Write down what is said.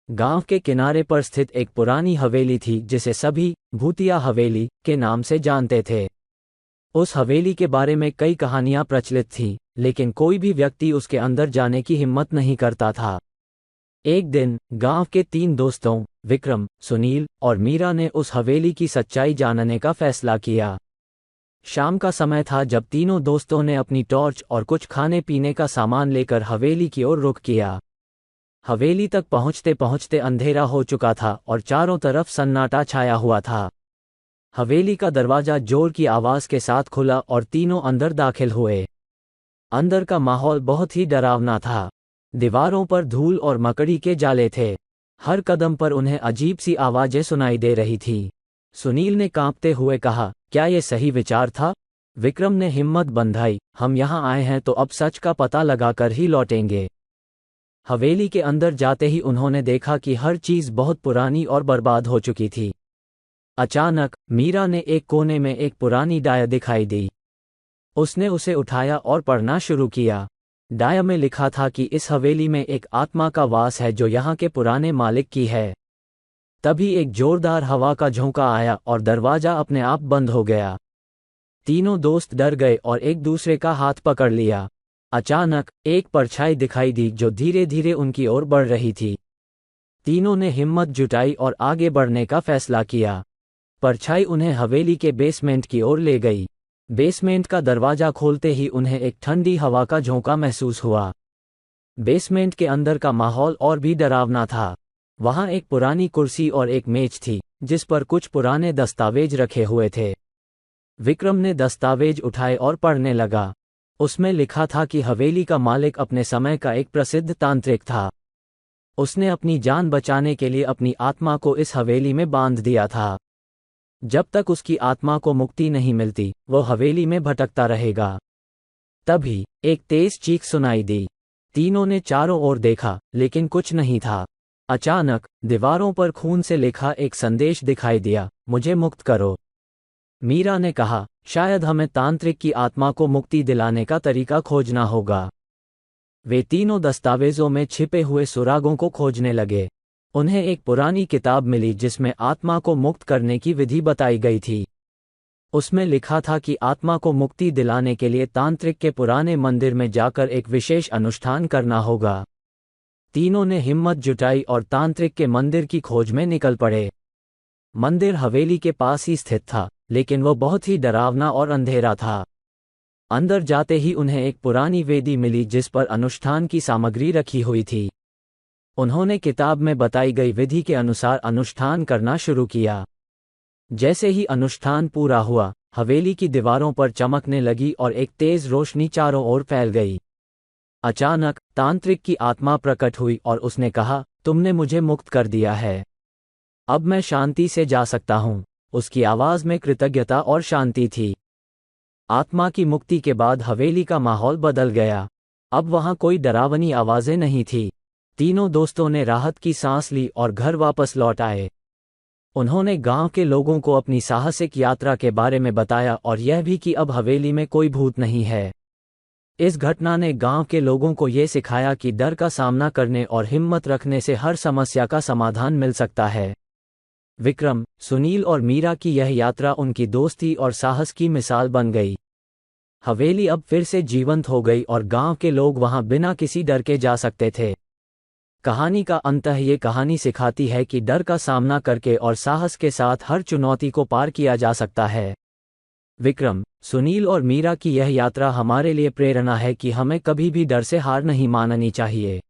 गांव के किनारे पर स्थित एक पुरानी हवेली थी जिसे सभी भूतिया हवेली के नाम से जानते थे। उस हवेली के बारे में कई कहानियां प्रचलित थीं, लेकिन कोई भी व्यक्ति उसके अंदर जाने की हिम्मत नहीं करता था। एक दिन गांव के 3 दोस्तों विक्रम, सुनील और मीरा ने उस हवेली की सच्चाई जानने का फैसला किया। शाम का समय था जब तीनों दोस्तों ने अपनी टॉर्च और कुछ खाने पीने का सामान लेकर हवेली की ओर रुख किया। हवेली तक पहुंचते पहुंचते अंधेरा हो चुका था और चारों तरफ सन्नाटा छाया हुआ था। हवेली का दरवाजा जोर की आवाज के साथ खुला और तीनों अंदर दाखिल हुए। अंदर का माहौल बहुत ही डरावना था। दीवारों पर धूल और मकड़ी के जाले थे। हर कदम पर उन्हें अजीब सी आवाजें सुनाई दे रही थीं। सुनील ने कांपते हुए कहा, क्या ये सही विचार था? विक्रम ने हिम्मत बंधाई, हम यहाँ आए हैं तो अब सच का पता लगाकर ही लौटेंगे। हवेली के अंदर जाते ही उन्होंने देखा कि हर चीज बहुत पुरानी और बर्बाद हो चुकी थी। अचानक मीरा ने एक कोने में एक पुरानी डायरी दिखाई दी। उसने उसे उठाया और पढ़ना शुरू किया। डायरी में लिखा था कि इस हवेली में एक आत्मा का वास है जो यहाँ के पुराने मालिक की है। तभी एक जोरदार हवा का झोंका आया और दरवाजा अपने आप बंद हो गया। तीनों दोस्त डर गए और एक दूसरे का हाथ पकड़ लिया। अचानक एक परछाई दिखाई दी जो धीरे धीरे उनकी ओर बढ़ रही थी। तीनों ने हिम्मत जुटाई और आगे बढ़ने का फैसला किया। परछाई उन्हें हवेली के बेसमेंट की ओर ले गई। बेसमेंट का दरवाजा खोलते ही उन्हें एक ठंडी हवा का झोंका महसूस हुआ। बेसमेंट के अंदर का माहौल और भी डरावना था। वहां एक पुरानी कुर्सी और एक मेज थी जिस पर कुछ पुराने दस्तावेज रखे हुए थे। विक्रम ने दस्तावेज उठाए और पढ़ने लगा। उसमें लिखा था कि हवेली का मालिक अपने समय का एक प्रसिद्ध तांत्रिक था। उसने अपनी जान बचाने के लिए अपनी आत्मा को इस हवेली में बांध दिया था। जब तक उसकी आत्मा को मुक्ति नहीं मिलती, वो हवेली में भटकता रहेगा। तभी एक तेज चीख सुनाई दी। तीनों ने चारों ओर देखा, लेकिन कुछ नहीं था। अचानक दीवारों पर खून से लिखा एक संदेश दिखाई दिया, मुझे मुक्त करो। मीरा ने कहा, शायद हमें तांत्रिक की आत्मा को मुक्ति दिलाने का तरीका खोजना होगा। वे तीनों दस्तावेजों में छिपे हुए सुरागों को खोजने लगे। उन्हें एक पुरानी किताब मिली जिसमें आत्मा को मुक्त करने की विधि बताई गई थी। उसमें लिखा था कि आत्मा को मुक्ति दिलाने के लिए तांत्रिक के पुराने मंदिर में जाकर एक विशेष अनुष्ठान करना होगा। तीनों ने हिम्मत जुटाई और तांत्रिक के मंदिर की खोज में निकल पड़े। मंदिर हवेली के पास ही स्थित था, लेकिन वो बहुत ही डरावना और अंधेरा था। अंदर जाते ही उन्हें एक पुरानी वेदी मिली जिस पर अनुष्ठान की सामग्री रखी हुई थी। उन्होंने किताब में बताई गई विधि के अनुसार अनुष्ठान करना शुरू किया। जैसे ही अनुष्ठान पूरा हुआ, हवेली की दीवारों पर चमकने लगी और एक तेज रोशनी चारों ओर फैल गई। अचानक तांत्रिक की आत्मा प्रकट हुई और उसने कहा, तुमने मुझे मुक्त कर दिया है। अब मैं शांति से जा सकता हूँ। उसकी आवाज में कृतज्ञता और शांति थी। आत्मा की मुक्ति के बाद हवेली का माहौल बदल गया। अब वहां कोई डरावनी आवाजें नहीं थी। तीनों दोस्तों ने राहत की सांस ली और घर वापस लौट आए। उन्होंने गांव के लोगों को अपनी साहसिक यात्रा के बारे में बताया और यह भी कि अब हवेली में कोई भूत नहीं है। इस घटना ने गांव के लोगों को यह सिखाया कि डर का सामना करने और हिम्मत रखने से हर समस्या का समाधान मिल सकता है। विक्रम, सुनील और मीरा की यह यात्रा उनकी दोस्ती और साहस की मिसाल बन गई। हवेली अब फिर से जीवंत हो गई और गांव के लोग वहां बिना किसी डर के जा सकते थे। कहानी का अंत ये कहानी सिखाती है कि डर का सामना करके और साहस के साथ हर चुनौती को पार किया जा सकता है। विक्रम, सुनील और मीरा की यह यात्रा हमारे लिए प्रेरणा है कि हमें कभी भी डर से हार नहीं माननी चाहिए।